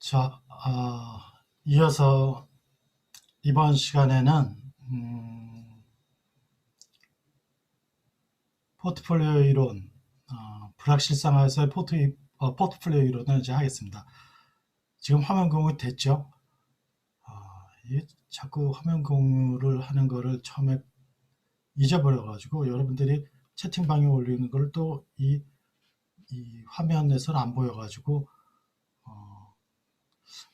자, 이어서 이번 시간에는 포트폴리오 이론, 불확실성에서의 포트폴리오 이론을 이제 하겠습니다. 지금 화면 공유 됐죠? 자꾸 화면 공유를 하는 거를 처음에 잊어버려가지고 여러분들이 채팅방에 올리는 걸 또 이 화면에서는 안 보여가지고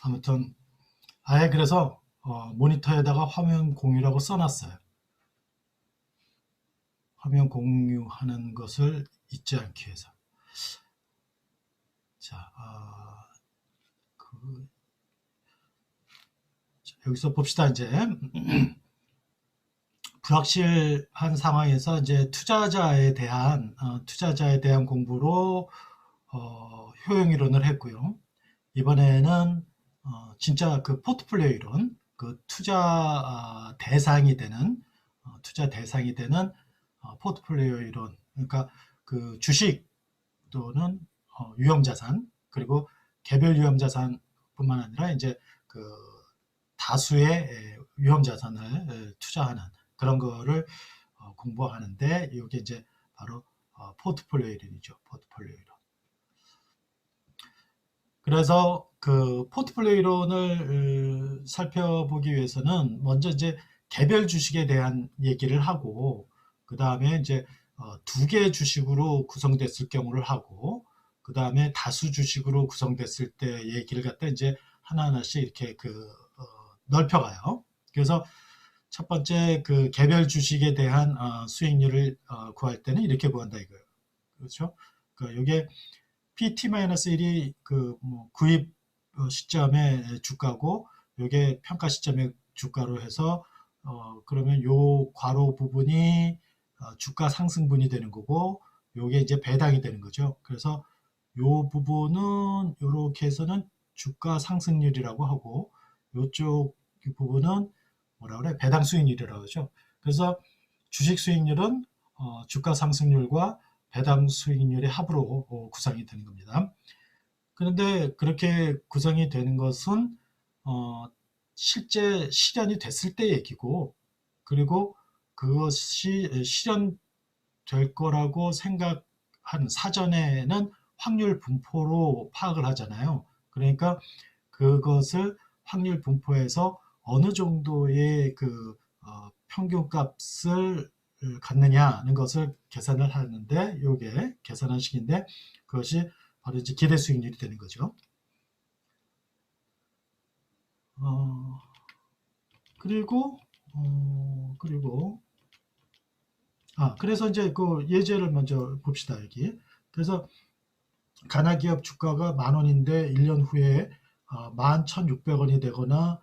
아무튼 아예 그래서 모니터에다가 화면 공유라고 써놨어요. 화면 공유하는 것을 잊지 않기 위해서. 자, 여기서 봅시다. 이제 불확실한 상황에서 이제 투자자에 대한 공부로 효용 이론을 했고요. 이번에는 진짜 그 포트폴리오 이론, 그 투자 대상이 되는 포트폴리오 이론, 그러니까 그 주식 또는 유형자산, 그리고 개별 유형자산뿐만 아니라 이제 그 다수의 유형자산을 투자하는 그런 거를 공부하는데, 이게 이제 바로 포트폴리오 이론이죠. 포트폴리오 이론. 그래서 그 포트폴리오 이론을 살펴보기 위해서는 먼저 이제 개별 주식에 대한 얘기를 하고, 그 다음에 이제 두 개의 주식으로 구성됐을 경우를 하고, 그 다음에 다수 주식으로 구성됐을 때 얘기를 갖다 이제 하나하나씩 이렇게 넓혀가요. 그래서 첫 번째 그 개별 주식에 대한 수익률을 구할 때는 이렇게 구한다 이거예요. 그렇죠? 그러니까 이게 PT-1이 그 구입 시점의 주가고, 요게 평가 시점의 주가로 해서 그러면 요 괄호 부분이 주가 상승분이 되는 거고, 요게 이제 배당이 되는 거죠. 그래서 요 부분은 요렇게 해서는 주가 상승률이라고 하고, 요쪽 부분은 뭐라 그래? 배당 수익률이라고 하죠. 그래서 주식 수익률은 주가 상승률과 배당 수익률의 합으로 구성이 되는 겁니다. 그런데 그렇게 구성이 되는 것은 실제 실현이 됐을 때 얘기고, 그리고 그것이 실현될 거라고 생각한 사전에는 확률 분포로 파악을 하잖아요. 그러니까 그것을 확률 분포에서 어느 정도의 그 평균값을 갖느냐는 것을 계산을 하는데, 이게 계산한 식인데, 그것이 바로 이제 기대 수익률이 되는 거죠. 그리고 그래서 이제 그 예제를 먼저 봅시다. 여기. 그래서 가나기업 주가가 10,000원인데 1년 후에 11,600원이 되거나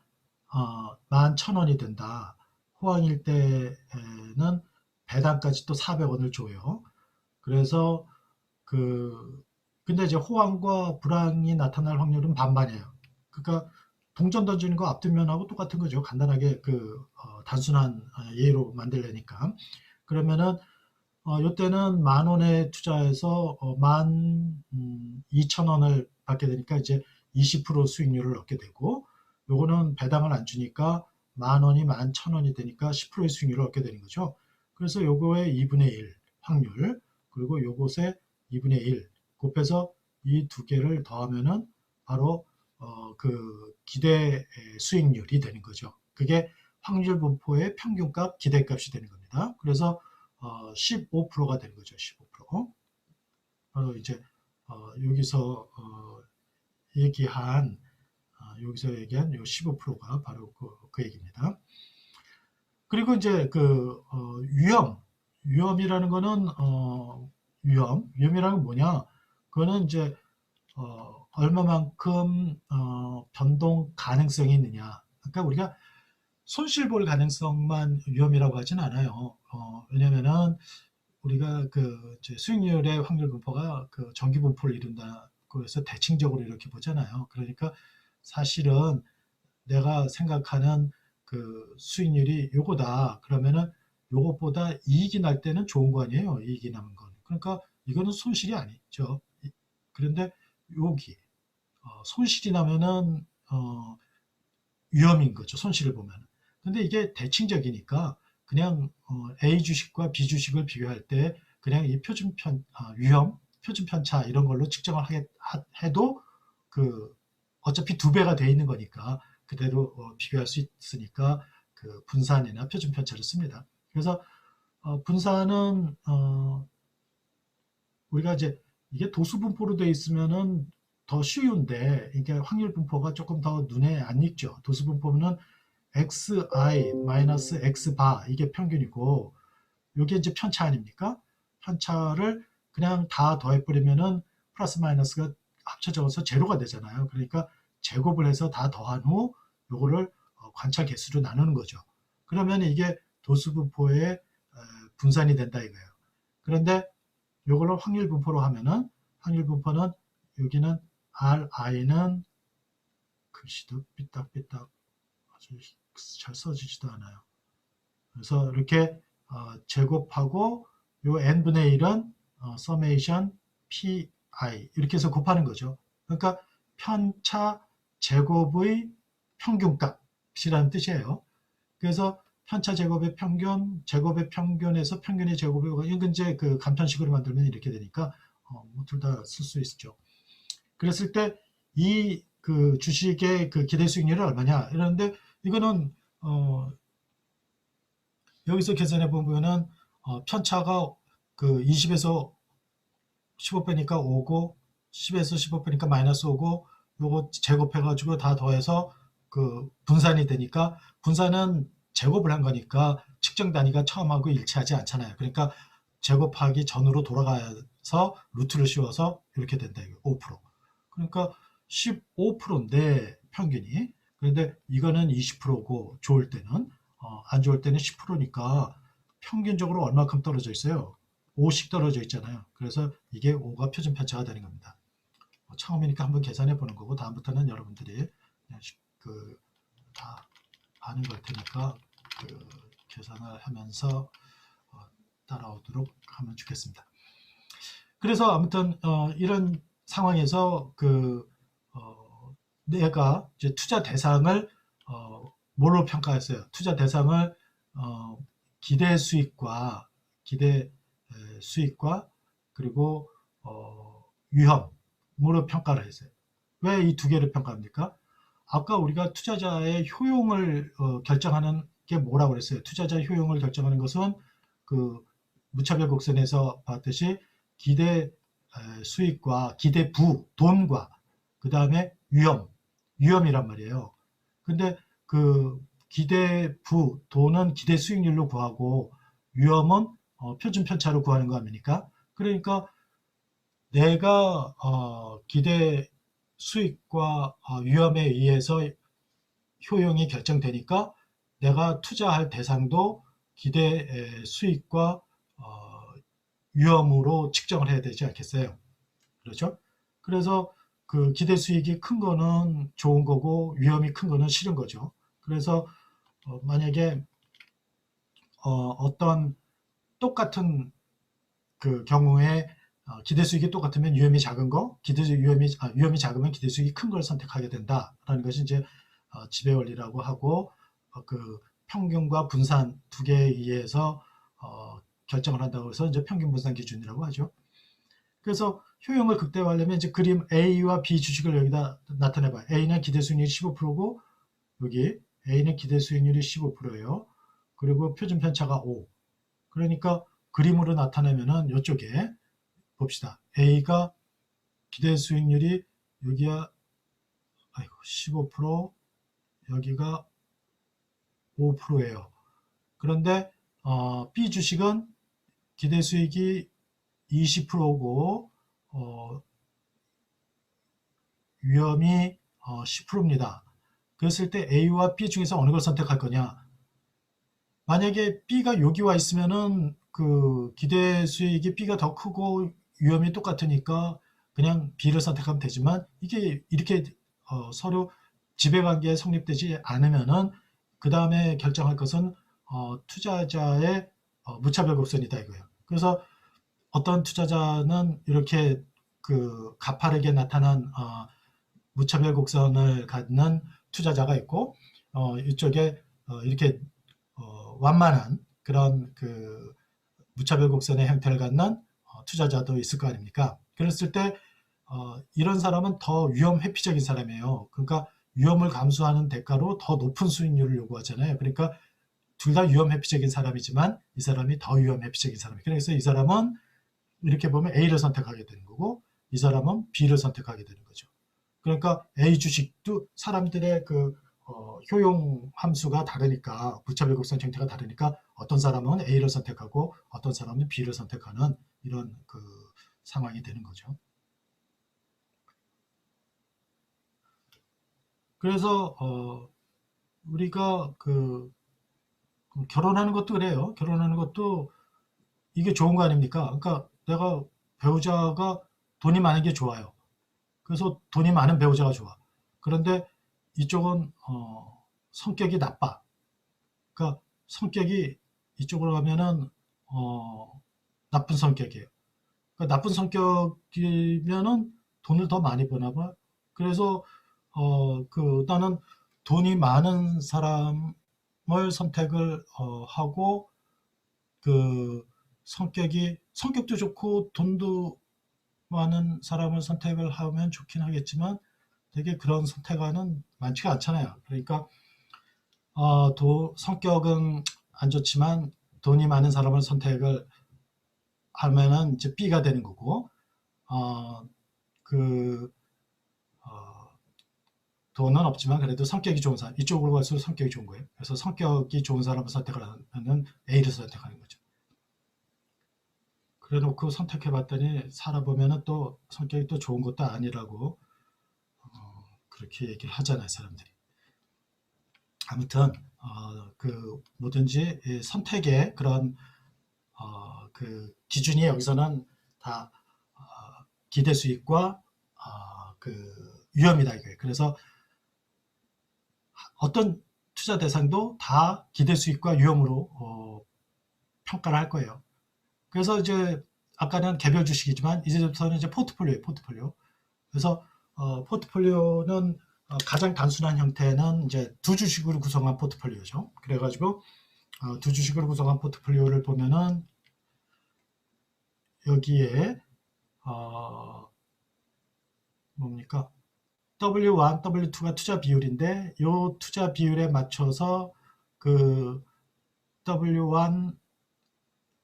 11,000원이 된다. 호황일 때는 배당까지 또 400원을 줘요. 그래서 근데 이제 호황과 불황이 나타날 확률은 반반이에요. 그러니까 동전 던지는 거 앞뒷면하고 똑같은 거죠. 간단하게 단순한 예로 만들려니까. 그러면은 요때는 10,000원에 투자해서 12,000원을 받게 되니까 이제 20% 수익률을 얻게 되고, 요거는 배당을 안 주니까 10,000원이 11,000원이 되니까 10%의 수익률을 얻게 되는 거죠. 그래서 요거의 2분의 1 확률, 그리고 요것의 2분의 1 곱해서 이 두 개를 더하면은 바로 그 기대 수익률이 되는 거죠. 그게 확률 분포의 평균값, 기대값이 되는 겁니다. 그래서 15%가 되는 거죠. 15%. 바로 이제 여기서 얘기한 요 15%가 바로 그 얘기입니다. 그리고 이제 위험이라는 거는 위험이라는 건 뭐냐? 그거는 이제 얼마만큼 변동 가능성이 있느냐. 그러니까 우리가 손실 볼 가능성만 위험이라고 하진 않아요. 왜냐면은 우리가 이제 수익률의 확률 분포가 그 정기 분포를 이룬다고 해서 대칭적으로 이렇게 보잖아요. 그러니까 사실은 내가 생각하는 그 수익률이 요거다. 그러면은 요것보다 이익이 날 때는 좋은 거 아니에요. 이익이 나는 건. 그러니까 이거는 손실이 아니죠. 그런데 여기 손실이 나면은 위험인 거죠. 손실을 보면. 근데 이게 대칭적이니까 그냥 A 주식과 B 주식을 비교할 때 그냥 이 위험, 표준 편차 이런 걸로 측정을 해도 그 어차피 두 배가 돼 있는 거니까 그대로 비교할 수 있으니까 그 분산이나 표준 편차를 씁니다. 그래서 분산은 우리가 이제 이게 도수 분포로 되어 있으면은 더 쉬운데 이게 확률 분포가 조금 더 눈에 안 익죠. 도수 분포는 xi 마이너스 x바 이게 평균이고 이게 이제 편차 아닙니까? 편차를 그냥 다 더해버리면은 플러스 마이너스가 합쳐져서 제로가 되잖아요. 그러니까 제곱을 해서 다 더한 후 요거를 관찰 개수로 나누는 거죠. 그러면 이게 도수 분포의 분산이 된다 이거예요. 그런데 요걸로 확률 분포로 하면은 확률 분포는 여기는 ri는 글씨도 삐딱삐딱 아주 잘 써지지도 않아요. 그래서 이렇게 제곱하고 요 n분의 1은 summation pi 이렇게 해서 곱하는 거죠. 그러니까 편차 제곱의 평균값이라는 뜻이에요. 그래서 편차 제곱의 평균, 제곱의 평균에서 평균의 제곱을 이건 이제 그 간편식으로 만들면 이렇게 되니까 둘 다 쓸 수 있죠. 그랬을 때 이 그 주식의 그 기대 수익률이 얼마냐 이러는데 이거는 여기서 계산해 보면은 편차가 그 20에서 15 빼니까 5고 10에서 15 빼니까 마이너스 5고 요거 제곱해 가지고 다 더해서 그 분산이 되니까 분산은 제곱을 한 거니까 측정 단위가 처음하고 일치하지 않잖아요. 그러니까 제곱하기 전으로 돌아가서 루트를 씌워서 이렇게 된다. 5%. 그러니까 15%인데 평균이. 그런데 이거는 20%고 좋을 때는 안 좋을 때는 10%니까 평균적으로 얼마큼 떨어져 있어요? 5씩 떨어져 있잖아요. 그래서 이게 5가 표준 편차가 되는 겁니다. 처음이니까 한번 계산해 보는 거고 다음부터는 여러분들이 다 아는 걸 테니까 계산을 하면서 따라오도록 하면 좋겠습니다. 그래서 아무튼 이런 상황에서 내가 이제 투자 대상을 뭘로 평가했어요? 투자 대상을 기대 수익과 그리고 위험으로 평가를 했어요. 왜 이 두 개를 평가합니까? 아까 우리가 투자자의 효용을 결정하는 게 뭐라고 그랬어요? 투자자 효용을 결정하는 것은 그 무차별 곡선에서 봤듯이 기대 수익과 기대 돈과 그 다음에 위험이란 말이에요. 근데 그 기대 돈은 기대 수익률로 구하고 위험은 표준 편차로 구하는 거 아닙니까? 그러니까 내가 기대 수익과 위험에 의해서 효용이 결정되니까 내가 투자할 대상도 기대 수익과 위험으로 측정을 해야 되지 않겠어요? 그렇죠? 그래서 그 기대 수익이 큰 거는 좋은 거고 위험이 큰 거는 싫은 거죠. 그래서 만약에 어떤 똑같은 그 경우에 기대 수익이 똑같으면 위험이 작은 거, 위험이 작으면 기대 수익이 큰 걸 선택하게 된다라는 것이 이제 지배 원리라고 하고 그 평균과 분산 두 개에 의해서 결정을 한다고 해서 이제 평균 분산 기준이라고 하죠. 그래서 효용을 극대화하려면 이제 그림 A와 B 주식을 여기다 나타내봐요. A는 기대 수익률이 15%고 여기 A는 기대 수익률이 15%예요. 그리고 표준 편차가 5. 그러니까 그림으로 나타내면은 이쪽에 봅시다. A가 기대 수익률이 여기가 15%, 여기가 5%예요. 그런데 B 주식은 기대 수익이 20%고 위험이 10%입니다. 그랬을 때 A와 B 중에서 어느 걸 선택할 거냐? 만약에 B가 여기 와 있으면은 그 기대 수익이 B가 더 크고 위험이 똑같으니까 그냥 B를 선택하면 되지만 이게 이렇게 서로 지배관계에 성립되지 않으면은 그 다음에 결정할 것은 투자자의 무차별 곡선이다 이거예요. 그래서 어떤 투자자는 이렇게 그 가파르게 나타난 무차별 곡선을 갖는 투자자가 있고, 이쪽에 이렇게 완만한 그런 그 무차별 곡선의 형태를 갖는 투자자도 있을 거 아닙니까? 그랬을 때 이런 사람은 더 위험 회피적인 사람이에요. 그러니까 위험을 감수하는 대가로 더 높은 수익률을 요구하잖아요. 그러니까 둘 다 위험 회피적인 사람이지만 이 사람이 더 위험 회피적인 사람이에요. 그래서 이 사람은 이렇게 보면 A를 선택하게 되는 거고, 이 사람은 B를 선택하게 되는 거죠. 그러니까 A 주식도 사람들의 그 효용 함수가 다르니까, 무차별 곡선 형태가 다르니까 어떤 사람은 A를 선택하고 어떤 사람은 B를 선택하는 이런 그 상황이 되는 거죠. 그래서 우리가 그 결혼하는 것도 그래요. 결혼하는 것도 이게 좋은 거 아닙니까? 그러니까 내가 배우자가 돈이 많은 게 좋아요. 그래서 돈이 많은 배우자가 좋아. 그런데 이쪽은 성격이 나빠. 그러니까 성격이 이쪽으로 가면은 나쁜 성격이에요. 그러니까 나쁜 성격이면은 돈을 더 많이 버나 봐. 그래서 나는 돈이 많은 사람을 선택을 하고, 그 성격도 좋고 돈도 많은 사람을 선택을 하면 좋긴 하겠지만 되게 그런 선택은 많지가 않잖아요. 그러니까 성격은 안 좋지만 돈이 많은 사람을 선택을 하면은 이제 B가 되는 거고, 어, 그 돈은 없지만 그래도 성격이 좋은 사람, 이쪽으로 갈수록 성격이 좋은 거예요. 그래서 성격이 좋은 사람을 선택을 하면 A를 선택하는 거죠. 그래 놓고 선택해 봤더니 살아보면은 또 성격이 또 좋은 것도 아니라고 그렇게 얘기를 하잖아요, 사람들이. 아무튼 뭐든지 선택의 그런 그 기준이 여기서는 다 기대 수익과 그 위험이다 이거예요. 그래서 어떤 투자 대상도 다 기대 수익과 위험으로 평가를 할 거예요. 그래서 이제 아까는 개별 주식이지만 이제부터는 이제 포트폴리오예요, 포트폴리오. 그래서 포트폴리오는 가장 단순한 형태는 이제 두 주식으로 구성한 포트폴리오죠. 그래가지고 두 주식으로 구성한 포트폴리오를 보면은 여기에 뭡니까? W1, W2가 투자 비율인데 이 투자 비율에 맞춰서 그 W1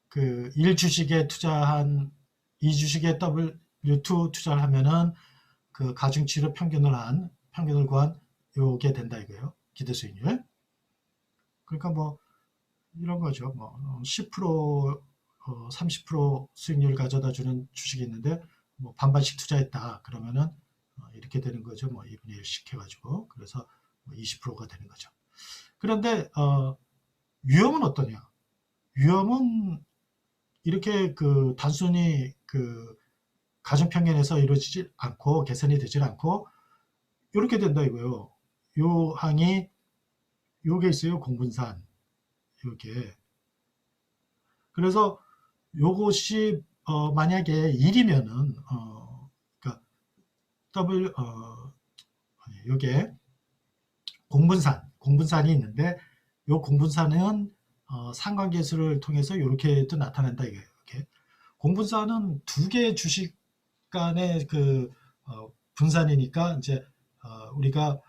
그 1주식에 투자한 2주식에 W2 투자를 하면은 그 가중치를 평균을 구한 요게 된다 이거예요. 기대 수익률. 그러니까 뭐 이런 거죠. 뭐 10%, 30% 수익률을 가져다 주는 주식이 있는데 뭐 반반씩 투자했다. 그러면은 이렇게 되는 거죠. 뭐 2분의 1씩 해가지고 그래서 20%가 되는 거죠. 그런데 위험은 어떠냐? 위험은 이렇게 그 단순히 그 가중평균에서 이루어지지 않고 개선이 되질 않고 이렇게 된다 이거예요. 요 항이 요게 있어요. 공분산 요게. 그래서 요것이 만약에 1이면은 그러니까 W 요게 공분산이 있는데 요 공분산은 상관계수를 통해서 이렇게도 나타난다 이거예요. 이렇게. 공분산은 두 개의 주식 간의 그 분산이니까 이제 우리가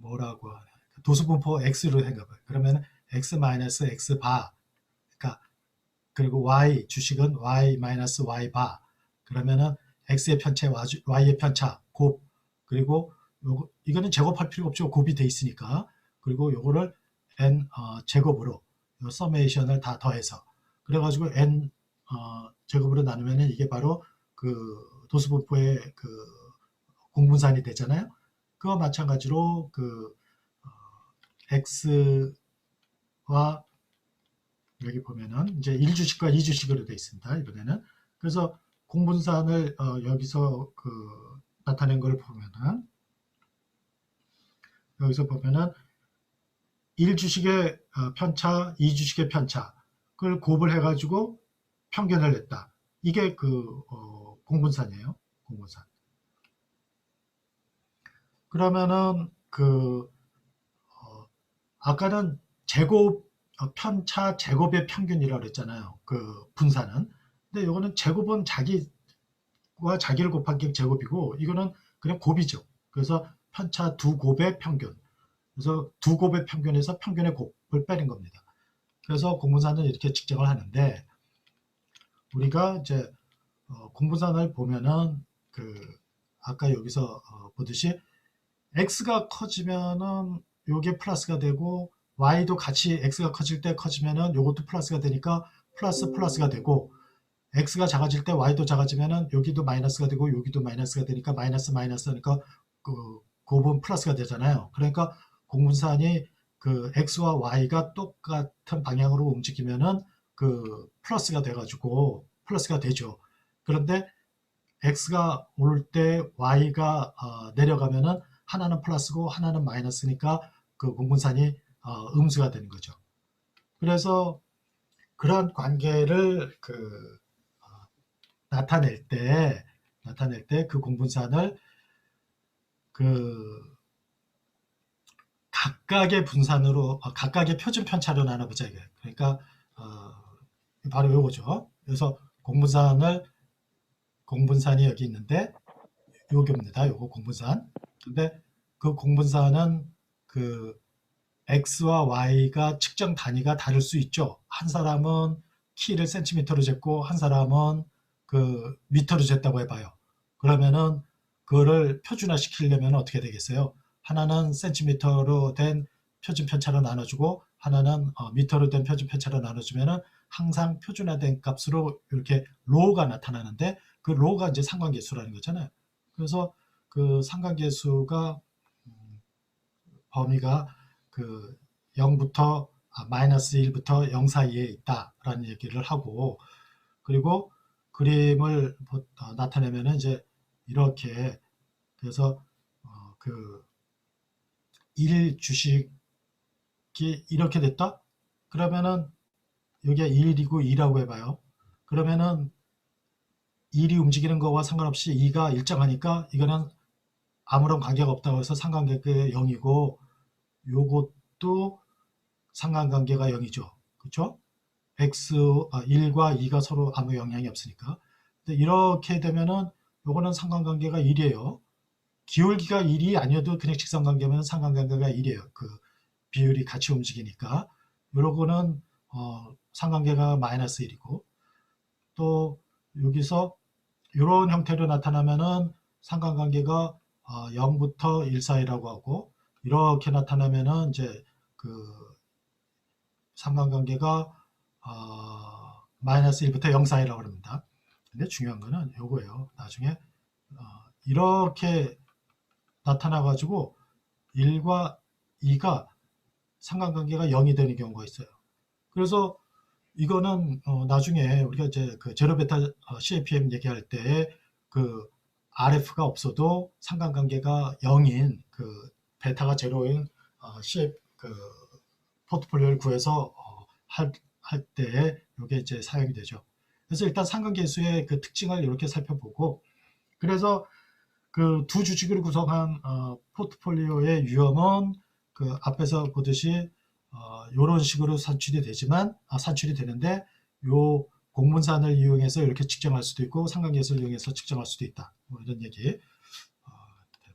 뭐라고 하냐 도수분포 x로 생각해요. 그러면 x 마이너스 x 바, 그러니까 그리고 y 주식은 y 마이너스 y 바, 그러면은 x의 편차 y의 편차 곱, 그리고 이거는 제곱할 필요 없죠. 곱이 돼 있으니까. 그리고 요거를 n 제곱으로 요 서메이션을 다 더해서 그래가지고 n 제곱으로 나누면은 이게 바로 그 도수분포의 그 공분산이 되잖아요. 그와 마찬가지로 그 x와 여기 보면은 이제 1주식과 2주식으로 되어 있습니다. 이번에는. 그래서 공분산을 여기서 그 나타낸 걸 보면은 여기서 보면은 1주식의 편차, 2주식의 편차 그걸 곱을 해가지고 평균을 냈다. 이게 그 공분산이에요. 공분산. 그러면은 아까는 제곱 편차 제곱의 평균이라고 그랬잖아요. 그 분산은. 근데 이거는 제곱은 자기를 곱한 게 제곱이고 이거는 그냥 곱이죠. 그래서 편차 두 곱의 평균. 그래서 두 곱의 평균에서 평균의 곱을 빼는 겁니다. 그래서 공분산은 이렇게 측정을 하는데 우리가 이제 공분산을 보면은 아까 여기서 보듯이 x가 커지면은 요게 플러스가 되고 y도 같이 x가 커질 때 커지면은 요것도 플러스가 되니까 플러스가 되고 x가 작아질 때 y도 작아지면은 여기도 마이너스가 되고 여기도 마이너스가 되니까 마이너스니까 곱은 플러스가 되잖아요. 그러니까 공분산이 x와 y가 똑같은 방향으로 움직이면은 플러스가 돼가지고 플러스가 되죠. 그런데 x가 오를 때 y가 내려가면은 하나는 플러스고 하나는 마이너스니까 공분산이 음수가 되는 거죠. 그래서 그런 관계를 어, 나타낼 때 공분산을 각각의 분산으로 각각의 표준 편차로 나눠보자 이게. 그러니까 어, 바로 요거죠. 그래서 공분산이 여기 있는데 요겁니다. 요거 공분산. 근데 그 공분산은 x와 y가 측정 단위가 다를 수 있죠. 한 사람은 키를 센티미터로 쟀고 한 사람은 미터로 쟀다고 해봐요. 그러면은 그거를 표준화 시키려면 어떻게 되겠어요? 하나는 센티미터로 된 표준 편차로 나눠주고 하나는 미터로 된 표준 편차로 나눠주면은 항상 표준화된 값으로 이렇게 로우가 나타나는데 그 로우가 이제 상관계수라는 거잖아요. 그래서 상관계수가 범위가 0부터 마이너스 1부터 0 사이에 있다라는 얘기를 하고 그리고 그림을 나타내면은 이제 이렇게 그래서 그 1 주식이 이렇게 됐다? 그러면은 여기가 1이고 2라고 해봐요. 그러면은 1이 움직이는 거와 상관없이 2가 일정하니까 이거는 아무런 관계가 없다고 해서 상관관계가 0이고 요것도 상관관계가 0이죠. 그렇죠? x 1과 2가 서로 아무 영향이 없으니까. 근데 이렇게 되면은 요거는 상관관계가 1이에요. 기울기가 1이 아니어도 그냥 직선관계면 상관관계가 1이에요. 비율이 같이 움직이니까. 요거는 상관관계가 마이너스 1이고 또 여기서 이런 형태로 나타나면은 상관관계가 0부터 1 사이라고 하고 이렇게 나타나면은 이제 상관관계가 마이너스 1부터 0 사이라고 합니다. 근데 중요한 거는 요거예요. 나중에 이렇게 나타나 가지고 1과 2가 상관관계가 0이 되는 경우가 있어요. 그래서 이거는 나중에 우리가 이제 제로 베타 CAPM 얘기할 때 RF가 없어도 상관관계가 0인 베타가 제로인 CAP 포트폴리오를 구해서 할 때 이게 이제 사용이 되죠. 그래서 일단 상관계수의 특징을 이렇게 살펴보고 그래서 두 주식을 구성한 포트폴리오의 위험은 앞에서 보듯이 이런 식으로 산출이 되는데 요 공분산을 이용해서 이렇게 측정할 수도 있고 상관계수를 이용해서 측정할 수도 있다. 뭐 이런 얘기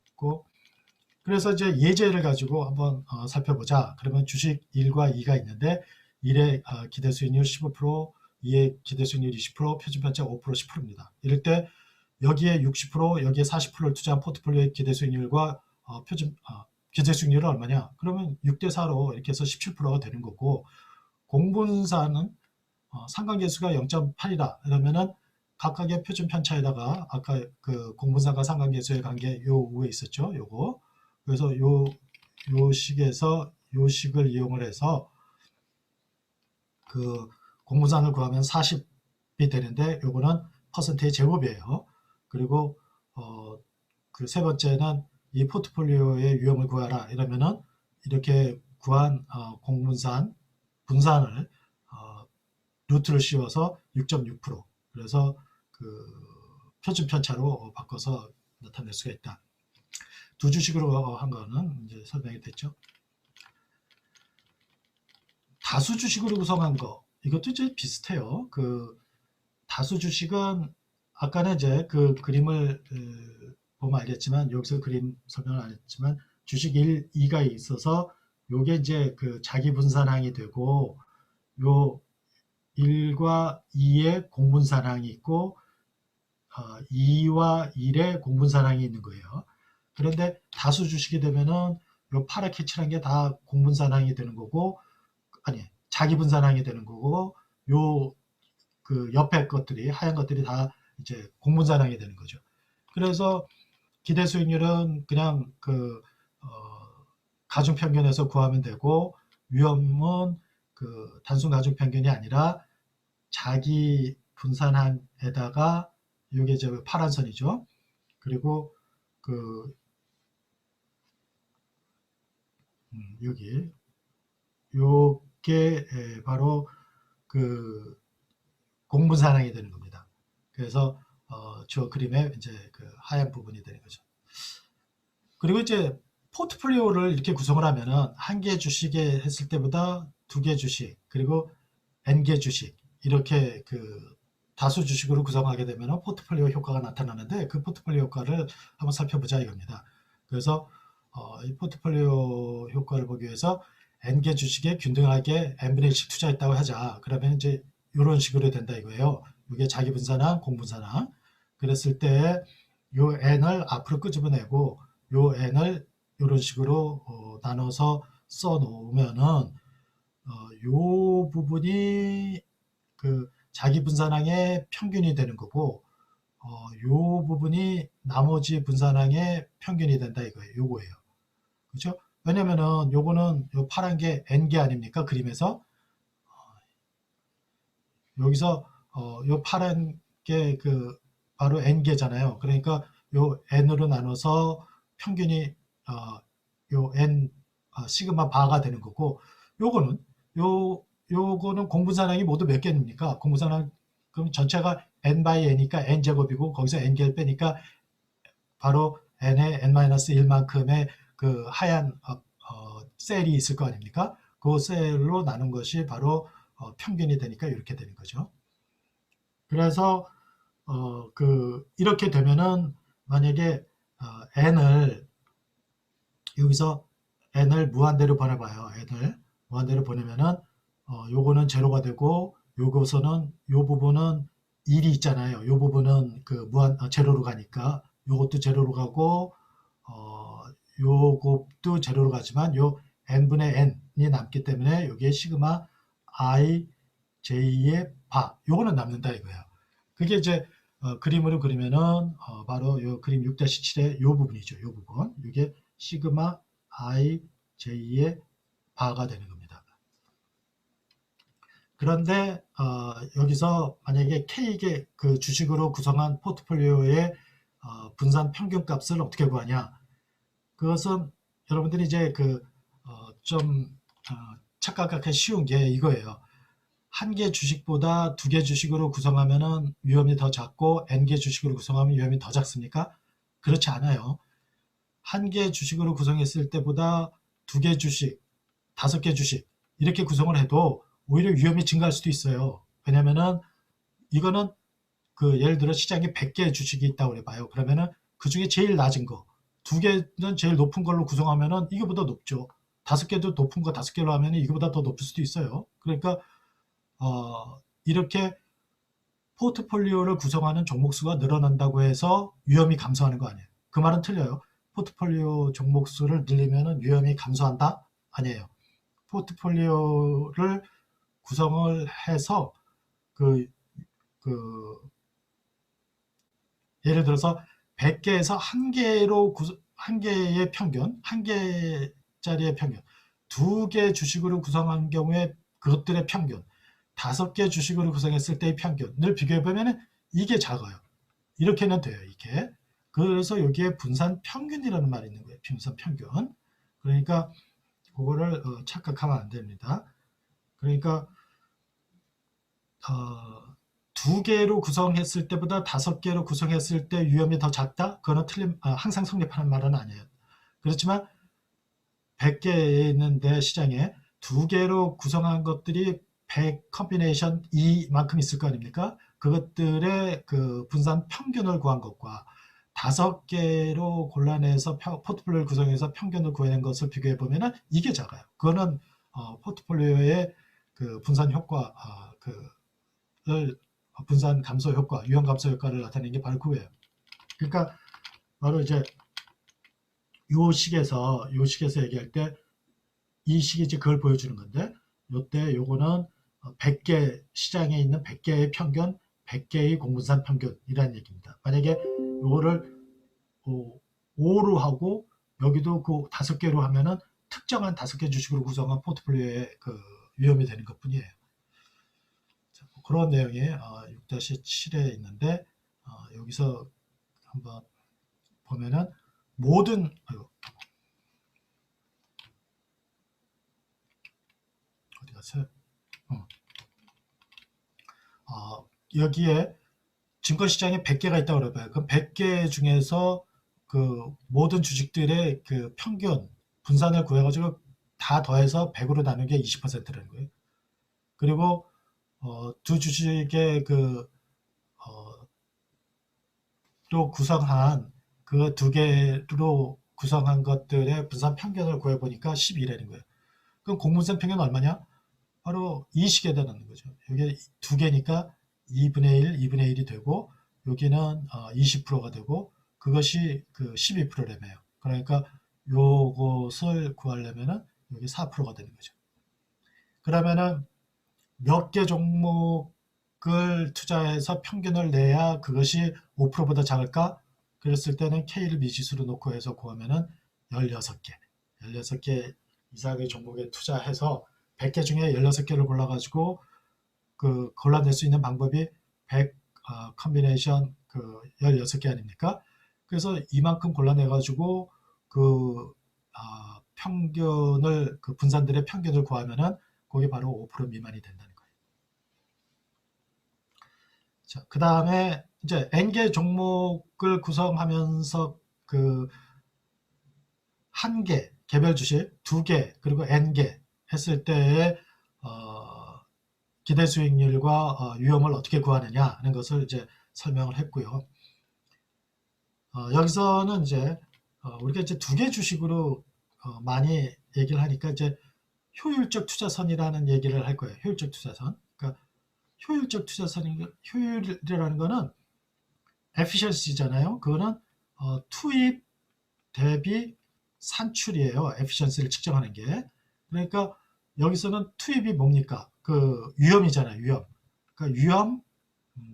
됐고 그래서 이제 예제를 가지고 한번 살펴보자. 그러면 주식 1과 2가 있는데 1의 기대 수익률 15%, 2의 기대 수익률 20%, 표준 편차 5%, 10%입니다. 이럴 때 여기에 60%, 여기에 40%를 투자한 포트폴리오의 기대 수익률과 기대 수익률은 얼마냐? 그러면 6대 4로 이렇게 해서 17%가 되는 거고 공분산은 상관계수가 0.8이다. 그러면은 각각의 표준 편차에다가 아까 공분산과 상관계수의 관계 요 위에 있었죠. 요거. 그래서 요 식을 이용을 해서 공분산을 구하면 40이 되는데 요거는 퍼센트의 제곱이에요. 그리고 세 번째는 이 포트폴리오의 위험을 구하라 이러면은 이렇게 구한 공분산 분산을 루트를 씌워서 6.6% 그래서 표준 편차로 바꿔서 나타낼 수가 있다. 두 주식으로 한 거는 이제 설명이 됐죠. 다수 주식으로 구성한 거, 이것도 이제 비슷해요. 그 다수 주식은 아까는 이제 그 그림을 보면 알겠지만, 여기서 그림 설명을 안 했지만, 주식 1, 2가 있어서 요게 이제 그 자기 분산항이 되고, 요 1과 2의 공분산항이 있고, 2와 1의 공분산항이 있는 거예요. 그런데 다수 주식이 되면은 요 파랗게 칠한 게 다 공분산항이 되는 거고, 아니, 자기 분산항이 되는 거고, 요 그 옆에 것들이, 하얀 것들이 다 이제 공분산항이 되는 거죠. 그래서 기대 수익률은 그냥 그 가중평균에서 구하면 되고, 위험은 그 단순 가중평균이 아니라 자기 분산항에다가, 이게 이제 파란 선이죠. 그리고 그 여기 요게 바로 그 공분산항이 되는 겁니다. 그래서 저 그림의 이제 그 하얀 부분이 되는 거죠. 그리고 이제 포트폴리오를 이렇게 구성을 하면은 한 개 주식에 했을 때보다 두 개 주식, 그리고 n개 주식, 이렇게 그 다수 주식으로 구성하게 되면 포트폴리오 효과가 나타나는데, 그 포트폴리오 효과를 한번 살펴보자 이겁니다. 그래서 이 포트폴리오 효과를 보기 위해서 n개 주식에 균등하게 n분의 1씩 투자했다고 하자. 그러면 이제 이런 식으로 된다 이거예요. 이게 자기 분산항, 공분산항. 그랬을 때 요 n을 앞으로 끄집어내고 요 n을 이런 식으로 나눠서 써 놓으면은 요 부분이 그 자기 분산항의 평균이 되는 거고, 요 부분이 나머지 분산항의 평균이 된다 이거예요. 요거예요. 그렇죠? 왜냐면은 요거는 요 파란 게 n개 아닙니까? 그림에서 여기서 요 파란 게 그 바로 n개잖아요. 그러니까 요 n으로 나눠서 평균이 요 n 시그마 바가 되는 거고, 요거는 요거는 공분산항이 모두 몇 개입니까? 공분산항 그럼 전체가 n 바이 n이니까 n 제곱이고, 거기서 n개를 빼니까 바로 n의 n-1만큼의 그 하얀 셀이 있을 거 아닙니까? 그 셀로 나눈 것이 바로 평균이 되니까 이렇게 되는 거죠. 그래서 이렇게 되면은 만약에 n을 여기서 n을 무한대로 보내봐요. n을 무한대로 보내면은 요거는 제로가 되고, 요거서는 요 부분은 1이 있잖아요. 요 부분은 그 제로로 가니까 요것도 제로로 가고, 요것도 제로로 가지만 요 n분의 n이 남기 때문에 여기에 시그마 i j의 바, 요거는 남는다 이거예요. 그게 이제 그림으로 그리면은 바로 요 그림 6-7의 요 부분이죠. 요 부분. 이게 시그마 i j의 바가 되는 겁니다. 그런데 여기서 만약에 K개 그 주식으로 구성한 포트폴리오의 분산 평균값을 어떻게 구하냐? 그것은 여러분들이 이제 좀 착각하기 쉬운 게 이거예요. 한 개 주식보다 두 개 주식으로 구성하면은 위험이 더 작고 n개 주식으로 구성하면 위험이 더 작습니까? 그렇지 않아요. 한 개 주식으로 구성했을 때보다 두 개 주식, 다섯 개 주식 이렇게 구성을 해도 오히려 위험이 증가할 수도 있어요. 왜냐면은 이거는 그 예를 들어 시장에 100개 주식이 있다고 해봐요. 그러면은 그 중에 제일 낮은 거, 두 개는 제일 높은 걸로 구성하면은 이거보다 높죠. 다섯 개도 높은 거 다섯 개로 하면은 이거보다 더 높을 수도 있어요. 그러니까 이렇게 포트폴리오를 구성하는 종목 수가 늘어난다고 해서 위험이 감소하는 거 아니에요. 그 말은 틀려요. 포트폴리오 종목 수를 늘리면 위험이 감소한다? 아니에요. 포트폴리오를 구성을 해서 그 예를 들어서 100개에서 한 개의 평균, 한 개짜리의 평균, 두 개 주식으로 구성한 경우에 그것들의 평균, 다섯 개 주식으로 구성했을 때의 평균을 비교해 보면 이게 작아요. 이렇게는 돼요. 이게. 그래서 여기에 분산 평균이라는 말이 있는 거예요. 분산 평균. 그러니까 그거를 착각하면 안 됩니다. 그러니까 두 개로 구성했을 때보다 다섯 개로 구성했을 때 위험이 더 작다? 그거는 항상 성립하는 말은 아니에요. 그렇지만 100개 있는데 시장에 2개로 구성한 것들이 100 컨비네이션 이만큼 있을 거 아닙니까? 그것들의 그 분산 평균을 구한 것과 5개로 골라내서 포트폴리오를 구성해서 평균을 구해낸 것을 비교해 보면은 이게 작아요. 그거는 포트폴리오의 그 분산 효과, 그를 분산 감소 효과, 유형 감소 효과를 나타내는 게 바로 그거예요. 그러니까 바로 이제 요 식에서 얘기할 때 이 식이 이제 그걸 보여주는 건데, 요때 요거는 100개 시장에 있는 100개의 평균, 100개의 공분산 평균이라는 얘기입니다. 만약에 요거를 5로 하고 여기도 그 5개로 하면은 특정한 5개 주식으로 구성한 포트폴리오의 그 위험이 되는 것뿐이에요. 자, 그런 내용이 6-7에 있는데 여기서 한번 보면은 모든 어디 갔어요? 여기에 증권시장에 100개가 있다고 그래봐요. 그럼 100개 중에서 그 모든 주식들의 그 평균 분산을 구해가지고 다 더해서 100으로 나눈 게 20%라는 거예요. 그리고 두 주식의 또 구성한 그 2개로 구성한 것들의 분산 평균을 구해보니까 12라는 거예요. 그럼 공분산 평균은 얼마냐? 바로 이 식에 해당하는 거죠. 이게 2개니까 2분의 1, 2분의 1이 되고 여기는 20%가 되고 그것이 그 12%래매요. 그러니까 요것을 구하려면은 여기 4%가 되는 거죠. 그러면은 몇 개 종목을 투자해서 평균을 내야 그것이 5%보다 작을까? 그랬을 때는 K를 미지수로 놓고 해서 구하면은 16개 이상의 종목에 투자해서 100개 중에 16개를 골라가지고 그 골라낼 수 있는 방법이 100 컨비네이션 그 16개 아닙니까? 그래서 이만큼 골라내가지고 그 평균을 그 분산들의 평균을 구하면은 그게 바로 5% 미만이 된다는 거예요. 자, 그 다음에 이제 N개 종목을 구성하면서 그 한 개 개별 주식, 2개 그리고 N개 했을 때의 기대 수익률과 위험을 어떻게 구하느냐 하는 것을 이제 설명을 했고요. 여기서는 이제 우리가 이제 2개 주식으로 많이 얘기를 하니까 이제 효율적 투자선이라는 얘기를 할 거예요. 효율적 투자선. 그러니까 효율적 투자선이 효율이라는 거는 efficiency잖아요. 그거는 투입 대비 산출이에요. efficiency를 측정하는 게. 그러니까 여기서는 투입이 뭡니까? 그 위험이잖아요. 위험. 그러니까 위험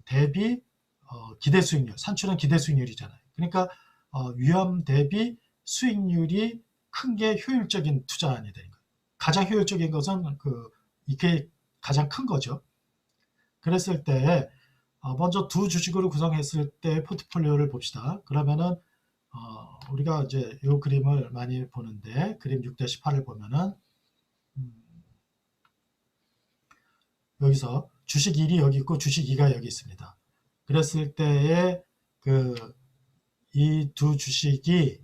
대비 기대 수익률. 산출은 기대 수익률이잖아요. 그러니까 위험 대비 수익률이 큰 게 효율적인 투자안이 되는 거예요. 가장 효율적인 것은 이게 가장 큰 거죠. 그랬을 때 먼저 두 주식으로 구성했을 때 포트폴리오를 봅시다. 그러면은 우리가 이제 이 그림을 많이 보는데 그림 6-8을 보면은 여기서 주식 1이 여기 있고 주식 2가 여기 있습니다. 그랬을 때에 이 두 주식이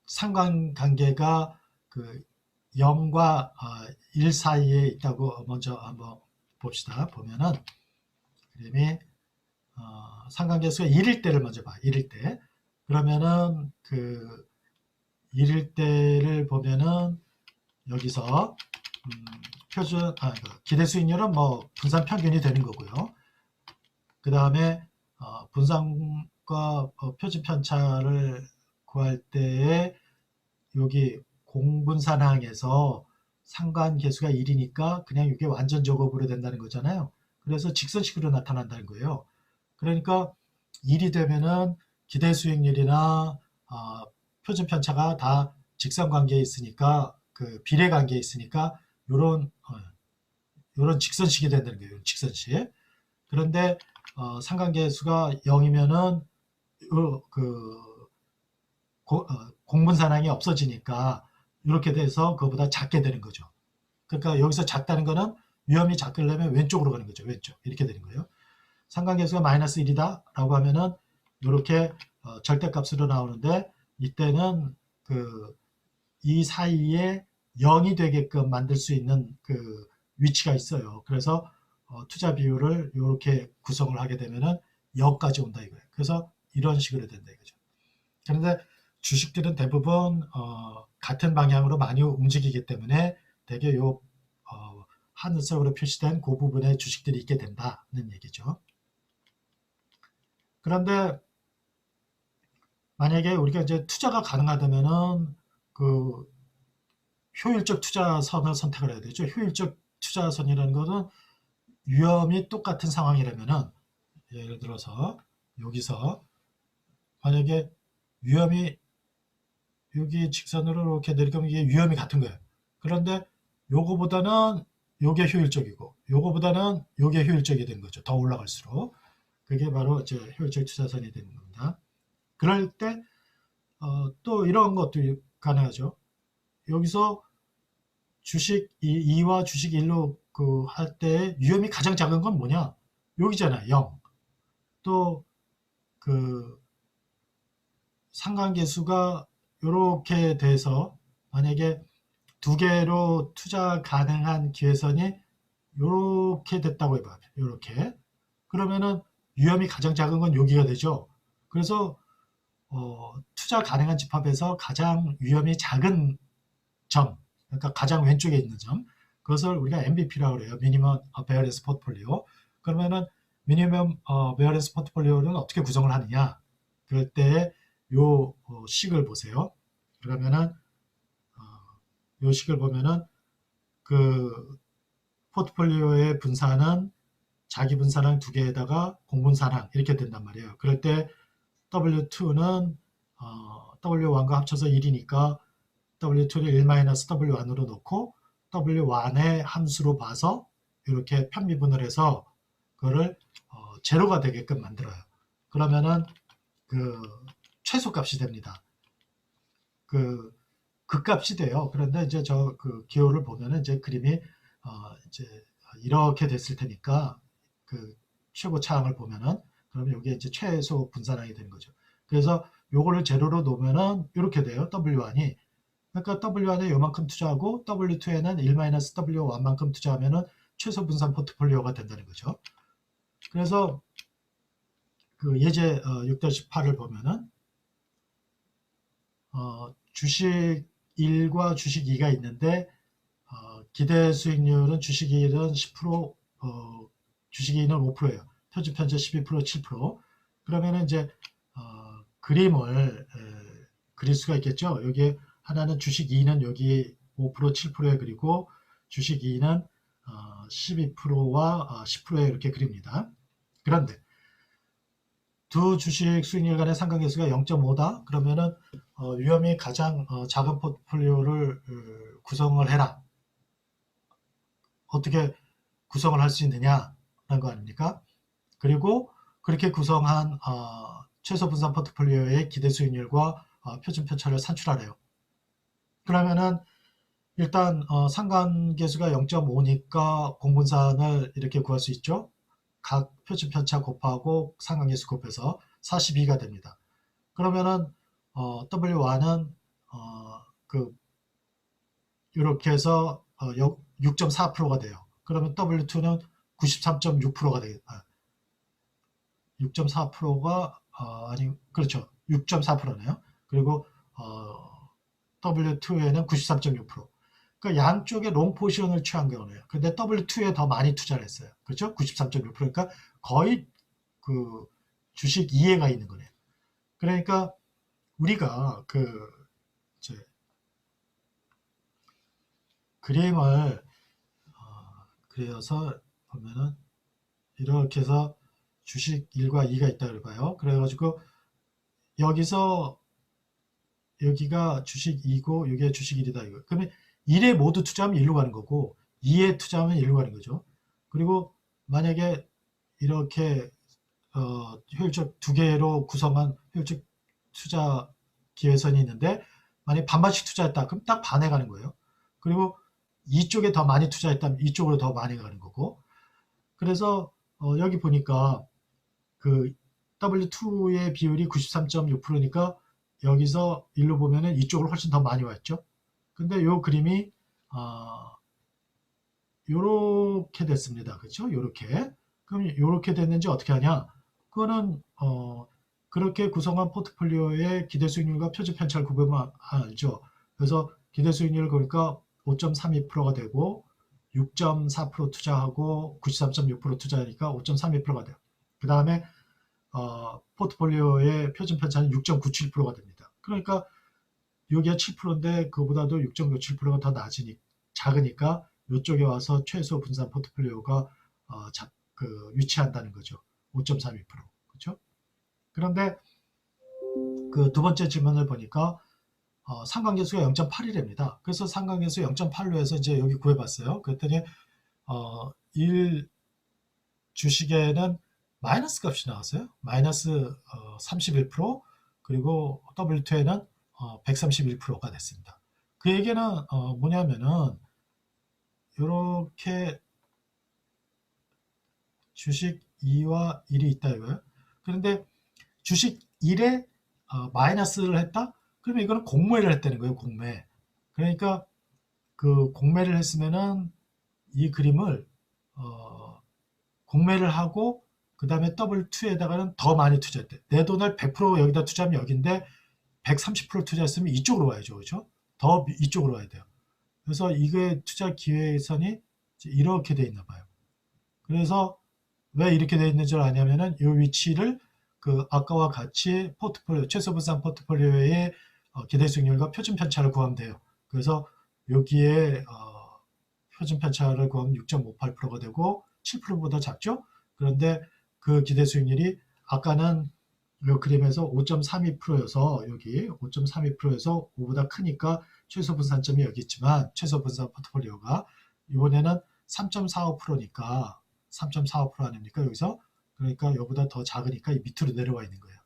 상관관계가 0과 1 사이에 있다고 먼저 한번 봅시다. 보면은 그림이 상관계수가 1일 때를 먼저 봐. 1일 때. 그러면은 1일 때를 보면은 여기서 표준 기대 수익률은 뭐 분산 평균이 되는 거고요. 그 다음에 분산과 표준 편차를 구할 때에 여기 공분산항에서 상관계수가 1이니까 그냥 이게 완전 제곱으로 된다는 거잖아요. 그래서 직선식으로 나타난다는 거예요. 그러니까 1이 되면은 기대 수익률이나 표준 편차가 다 직선 관계에 있으니까 비례 관계에 있으니까 요런 직선식이 된다는 거예요. 직선식. 그런데 상관계수가 0이면은 공분산항이 없어지니까 이렇게 돼서 그거보다 작게 되는 거죠. 그러니까 여기서 작다는 거는 위험이 작으려면 왼쪽으로 가는 거죠. 왼쪽. 이렇게 되는 거예요. 상관계수가 마이너스 1이다 라고 하면은 이렇게 절대값으로 나오는데 이때는 이 사이에 0이 되게끔 만들 수 있는 위치가 있어요. 그래서 투자 비율을 이렇게 구성을 하게 되면은 0까지 온다 이거예요. 그래서 이런 식으로 된다 이거죠. 그런데 주식들은 대부분 같은 방향으로 많이 움직이기 때문에 되게 하늘색으로 표시된 그 부분에 주식들이 있게 된다는 얘기죠. 그런데 만약에 우리가 이제 투자가 가능하다면은 효율적 투자선을 선택을 해야 되죠. 효율적 투자선이라는 것은 위험이 똑같은 상황이라면은 예를 들어서 여기서 만약에 위험이 여기 직선으로 이렇게 내리면 이게 위험이 같은 거예요. 그런데 요거보다는 요게 효율적이고 요거보다는 요게 효율적이 된 거죠. 더 올라갈수록. 그게 바로 이제 효율적 투자선이 되는 겁니다. 그럴 때 또 이런 것도 가능하죠. 여기서 주식 2와 주식 1로 할 때 위험이 가장 작은 건 뭐냐? 여기잖아요. 0. 또 상관계수가 이렇게 돼서 만약에 두 개로 투자 가능한 기회선이 이렇게 됐다고 해봐요. 이렇게. 그러면은 위험이 가장 작은 건 여기가 되죠. 그래서 투자 가능한 집합에서 가장 위험이 작은 점, 그러니까 가장 왼쪽에 있는 점, 그것을 우리가 MVP라고 그래요. 미니멈 베어런스 포트폴리오. 그러면은 미니멈 베어런스 포트폴리오는 어떻게 구성을 하느냐? 그럴 때 요 식을 보세요. 그러면은 요 식을 보면은 포트폴리오의 분산은 자기 분산항 두 개에다가 공분산항 이렇게 된단 말이에요. 그럴 때 W2는 W1과 합쳐서 1이니까 W2를 1-W1으로 놓고 W1의 함수로 봐서 이렇게 편미분을 해서 그거를 제로가 되게끔 만들어요. 그러면은 최소값이 됩니다. 극값이 돼요. 그런데 이제 기호를 보면은 이제 그림이 이제 이렇게 됐을 테니까 최고 차항을 보면은 그러면 이게 이제 최소 분산항이 되는 거죠. 그래서 요거를 제로로 놓으면은 이렇게 돼요. W1이. 그러니까 W1에 요만큼 투자하고 W2에는 1-W1만큼 투자하면은 최소 분산 포트폴리오가 된다는 거죠. 그래서 예제 6-8을 보면은 주식 1과 주식 2가 있는데 기대 수익률은 주식 1은 10%, 주식 2는 5%예요. 표준 편제 12%, 7%. 그러면은 이제 그림을 그릴 수가 있겠죠. 여기 하나는 주식 2는 여기 5%, 7%에 그리고 주식 2는 12%와 10%에 이렇게 그립니다. 그런데 두 주식 수익률 간의 상관계수가 0.5다. 그러면은 위험이 가장 작은 포트폴리오를 구성을 해라. 어떻게 구성을 할 수 있느냐라는 거 아닙니까? 그리고 그렇게 구성한 최소 분산 포트폴리오의 기대 수익률과 표준 편차를 산출하래요. 그러면은 일단 상관계수가 0.5니까 공분산을 이렇게 구할 수 있죠. 각 표준 편차 곱하고 상관계수 곱해서 42가 됩니다. 그러면은 W1은 이렇게 해서 6.4%가 돼요. 그러면 W2는 93.6%가 되겠다. 6.4%가 아니 그렇죠. 6.4%네요. 그리고 W2에는 93.6%. 그러니까 양쪽에 롱 포지션을 취한 경우네요. 근데 W2에 더 많이 투자를 했어요. 그렇죠? 93.6%. 그러니까 거의 주식 2회가 있는 거네요. 그러니까 우리가 이제 그림을 그려서 보면은 이렇게 해서 주식 1과 2가 있다 그래봐요. 그래가지고 여기서 여기가 주식 2고 여기가 주식 1이다 이거. 그러면 1에 모두 투자하면 1로 가는 거고 2에 투자하면 1로 가는 거죠. 그리고 만약에 이렇게 효율적 두 개로 구성한 효율적 투자 기회선이 있는데 만약에 반반씩 투자했다 그럼 딱 반에 가는 거예요. 그리고 이쪽에 더 많이 투자했다면 이쪽으로 더 많이 가는 거고. 그래서 여기 보니까 W2의 비율이 93.6%니까 여기서 일로 보면은 이쪽으로 훨씬 더 많이 왔죠. 근데 요 그림이 요렇게 됐습니다. 그렇죠? 요렇게. 그럼 요렇게 됐는지 어떻게 하냐? 그거는 그렇게 구성한 포트폴리오의 기대 수익률과 표준 편차를 구분하면 알죠. 그래서 기대 수익률을 보니까 5.32%가 되고 6.4% 투자하고 93.6% 투자하니까 5.32%가 돼요. 그 다음에 포트폴리오의 표준 편차는 6.97%가 됩니다. 그러니까 여기가 7%인데 그보다도 6.97%가 더 작으니까 이쪽에 와서 최소 분산 포트폴리오가 위치한다는 거죠. 5.32%. 그렇죠? 그런데 그 두 번째 질문을 보니까 상관계수가 0.8이랍니다. 그래서 상관계수 0.8로 해서 이제 여기 구해봤어요. 그랬더니 1 주식에는 마이너스 값이 나왔어요. 마이너스 31%, 그리고 W2에는 131%가 됐습니다. 그 얘기는 뭐냐면은 이렇게 주식 2와 1이 있다 이거예요. 그런데 주식 1에 마이너스를 했다? 그러면 이거는 공매를 했다는 거예요. 공매. 그러니까 그 공매를 했으면은 이 그림을 공매를 하고 그 다음에 W2에다가는 더 많이 투자했대. 내 돈을 100% 여기다 투자하면 여기인데 130% 투자했으면 이쪽으로 와야죠. 그렇죠? 더 이쪽으로 와야 돼요. 그래서 이거의 투자 기회선이 이렇게 돼 있나 봐요. 그래서 왜 이렇게 돼 있는 줄 아냐면은 이 위치를 그 아까와 같이 포트폴리오, 최소 분산 포트폴리오의 기대 수익률과 표준 편차를 구하면 돼요. 그래서 여기에 표준 편차를 구하면 6.58%가 되고 7%보다 작죠? 그런데 그 기대 수익률이 아까는 이 그림에서 5.32%여서 여기 5.32%에서 5보다 크니까 최소 분산점이 여기 있지만 최소 분산 포트폴리오가 이번에는 3.45%니까 3.45% 아닙니까? 여기서 그러니까 이보다 더 작으니까 밑으로 내려와 있는 거예요.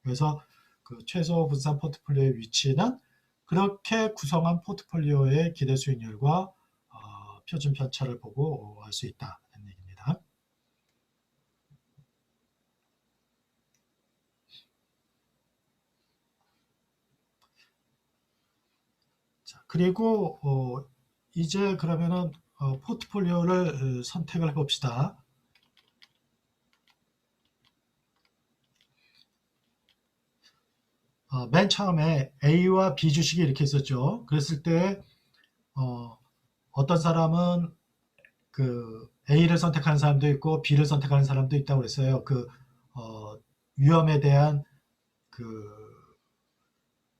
그래서 그 최소 분산 포트폴리오의 위치는 그렇게 구성한 포트폴리오의 기대 수익률과 표준 편차를 보고 알 수 있다는 얘기입니다. 자, 그리고 이제 그러면은 포트폴리오를 선택을 해봅시다. 맨 처음에 A와 B 주식이 이렇게 있었죠. 그랬을 때 어떤 사람은 그 A를 선택하는 사람도 있고 B를 선택하는 사람도 있다고 그랬어요. 그 위험에 대한 그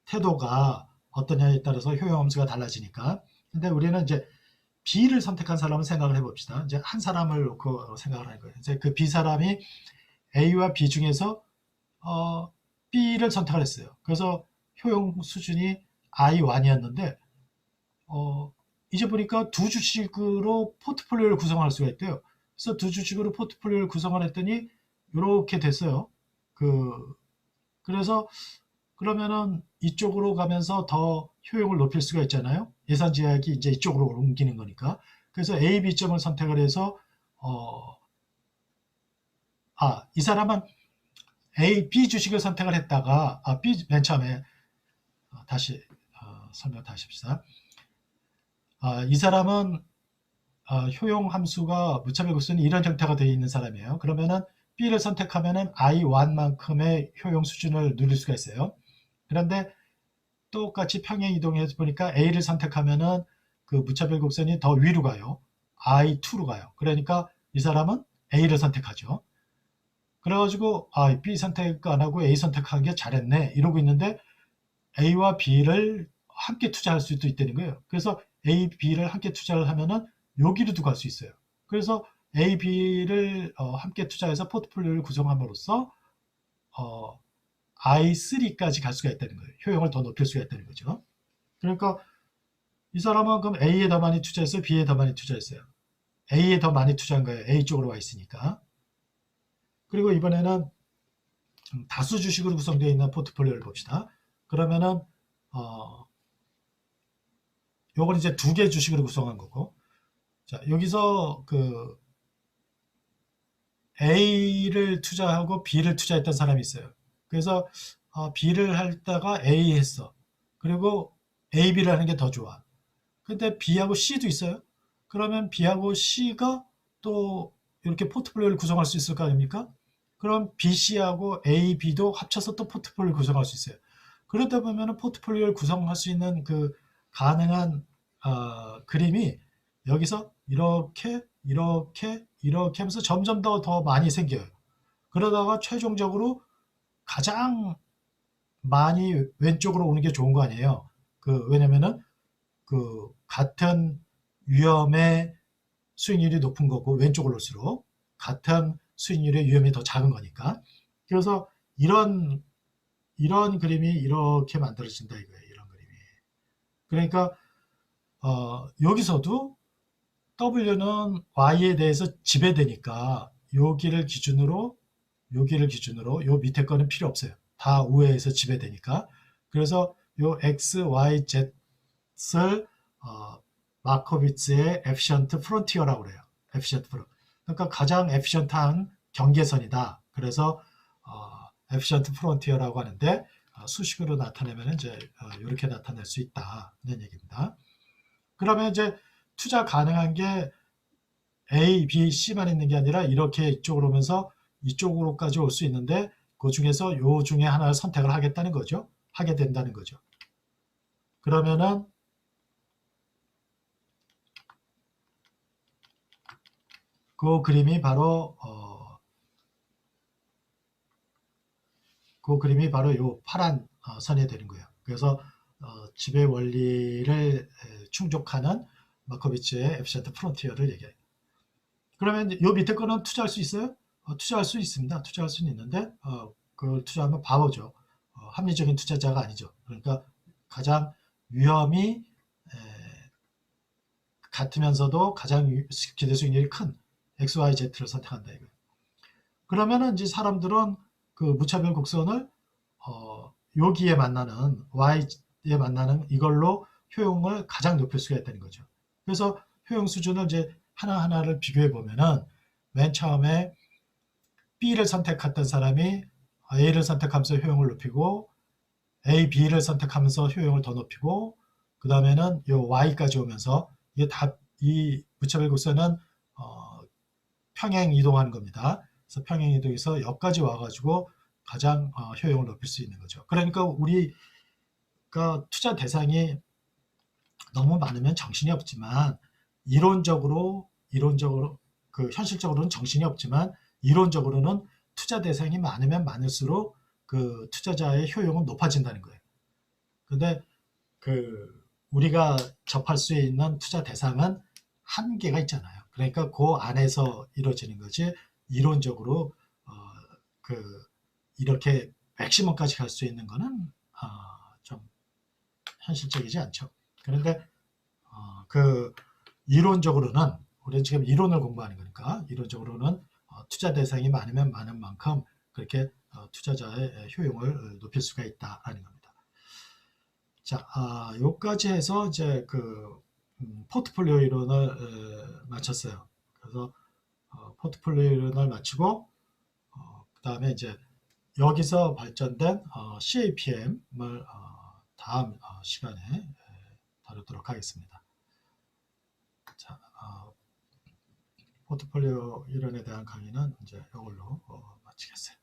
태도가 어떠냐에 따라서 효용 함수가 달라지니까. 근데 우리는 이제 B를 선택한 사람을 생각을 해봅시다. 이제 한 사람을 놓고 생각을 하는 거예요. 이제 그 B 사람이 A와 B 중에서 B를 선택을 했어요. 그래서 효용 수준이 I1이었는데 이제 보니까 두 주식으로 포트폴리오를 구성할 수가 있대요. 그래서 두 주식으로 포트폴리오를 구성을 했더니 이렇게 됐어요. 그래서 그러면은 이쪽으로 가면서 더 효용을 높일 수가 있잖아요. 예산 제약이 이제 이쪽으로 옮기는 거니까. 그래서 A, B점을 선택을 해서 이 사람은 A, B 주식을 선택을 했다가 B 맨 처음에 다시 설명 다시 합시다. 이 사람은 효용 함수가 무차별 급수는 이런 형태가 되어 있는 사람이에요. 그러면은 B를 선택하면은 I1만큼의 효용 수준을 누릴 수가 있어요. 그런데 똑같이 평행 이동해서 보니까 A를 선택하면은 그 무차별 곡선이 더 위로 가요. I2로 가요. 그러니까 이 사람은 A를 선택하죠. 그래가지고 B 선택 안 하고 A 선택한 게 잘했네 이러고 있는데 A와 B를 함께 투자할 수도 있다는 거예요. 그래서 A, B를 함께 투자를 하면은 여기로도 갈 수 있어요. 그래서 A, B를 함께 투자해서 포트폴리오를 구성함으로써 I3까지 갈 수가 있다는 거예요. 효용을 더 높일 수가 있다는 거죠. 그러니까 이 사람은 그럼 A에 더 많이 투자했어요? B에 더 많이 투자했어요? A에 더 많이 투자한 거예요. A 쪽으로 와 있으니까. 그리고 이번에는 다수 주식으로 구성되어 있는 포트폴리오를 봅시다. 그러면은 요건 이제 두 개 주식으로 구성한 거고. 자, 여기서 A를 투자하고 B를 투자했던 사람이 있어요. 그래서 B를 했다가 A 했어. 그리고 A, B를 하는 게 더 좋아. 근데 B하고 C도 있어요. 그러면 B하고 C가 또 이렇게 포트폴리오를 구성할 수 있을 거 아닙니까? 그럼 B, C하고 A, B도 합쳐서 또 포트폴리오를 구성할 수 있어요. 그러다 보면 포트폴리오를 구성할 수 있는 그 가능한 그림이 여기서 이렇게 이렇게 이렇게 하면서 점점 더 많이 생겨요. 그러다가 최종적으로 가장 많이 왼쪽으로 오는 게 좋은 거 아니에요. 왜냐면은 같은 위험의 수익률이 높은 거고 왼쪽으로 올수록 같은 수익률의 위험이 더 작은 거니까. 그래서 이런 그림이 이렇게 만들어진다 이거예요. 이런 그림이. 그러니까 여기서도 W는 Y에 대해서 지배되니까 여기를 기준으로 요 밑에 거는 필요 없어요. 다 우회에서 지배되니까. 그래서 요 X, Y, Z를 마코비츠의 에피션트 프론티어라고 그래요. 에피션트 프론. 그러니까 가장 에피션트한 경계선이다. 그래서 에피션트 프론티어라고 하는데 수식으로 나타내면 이제 이렇게 나타낼 수 있다는 얘기입니다. 그러면 이제 투자 가능한 게 A, B, C만 있는 게 아니라 이렇게 이쪽으로 오면서 이쪽으로까지 올 수 있는데 그 중에서 요 중에 하나를 선택을 하겠다는 거죠. 하게 된다는 거죠. 그러면은 그 그림이 바로 요 파란 선이 되는 거예요. 그래서 지배 원리를 충족하는 마코비츠의 에피션트 프론티어를 얘기해요. 그러면 요 밑에 거는 투자할 수 있어요? 투자할 수 있습니다. 투자할 수는 있는데 그걸 투자하면 바보죠. 합리적인 투자자가 아니죠. 그러니까 가장 위험이 같으면서도 가장 기대 수익률이 큰 XYZ를 선택한다 이거예요. 그러면은 이제 사람들은 그 무차별 곡선을 여기에 만나는 Y에 만나는 이걸로 효용을 가장 높일 수가 있다는 거죠. 그래서 효용 수준을 이제 하나하나를 비교해 보면은 맨 처음에 B를 선택했던 사람이 A를 선택하면서 효용을 높이고 A, B를 선택하면서 효용을 더 높이고 그 다음에는 요 Y까지 오면서 이게 다 이 무차별 곡선은 평행 이동하는 겁니다. 그래서 평행 이동해서 여기까지 와가지고 가장 효용을 높일 수 있는 거죠. 그러니까 우리가 투자 대상이 너무 많으면 정신이 없지만 이론적으로 현실적으로는 정신이 없지만 이론적으로는 투자 대상이 많으면 많을수록 그 투자자의 효용은 높아진다는 거예요. 근데 우리가 접할 수 있는 투자 대상은 한계가 있잖아요. 그러니까 그 안에서 이루어지는 거지 이론적으로 이렇게 맥시멈까지 갈 수 있는 거는 좀 현실적이지 않죠. 그런데 이론적으로는 우리는 지금 이론을 공부하는 거니까 이론적으로는 투자 대상이 많으면 많은 만큼 그렇게 투자자의 효용을 높일 수가 있다라는 겁니다. 자, 여기까지 해서 이제 포트폴리오 이론을 마쳤어요. 그래서 포트폴리오 이론을 마치고 그 다음에 이제 여기서 발전된 CAPM을 다음 시간에 다루도록 하겠습니다. 자, 포트폴리오 이론에 대한 강의는 이제 이걸로 마치겠어요.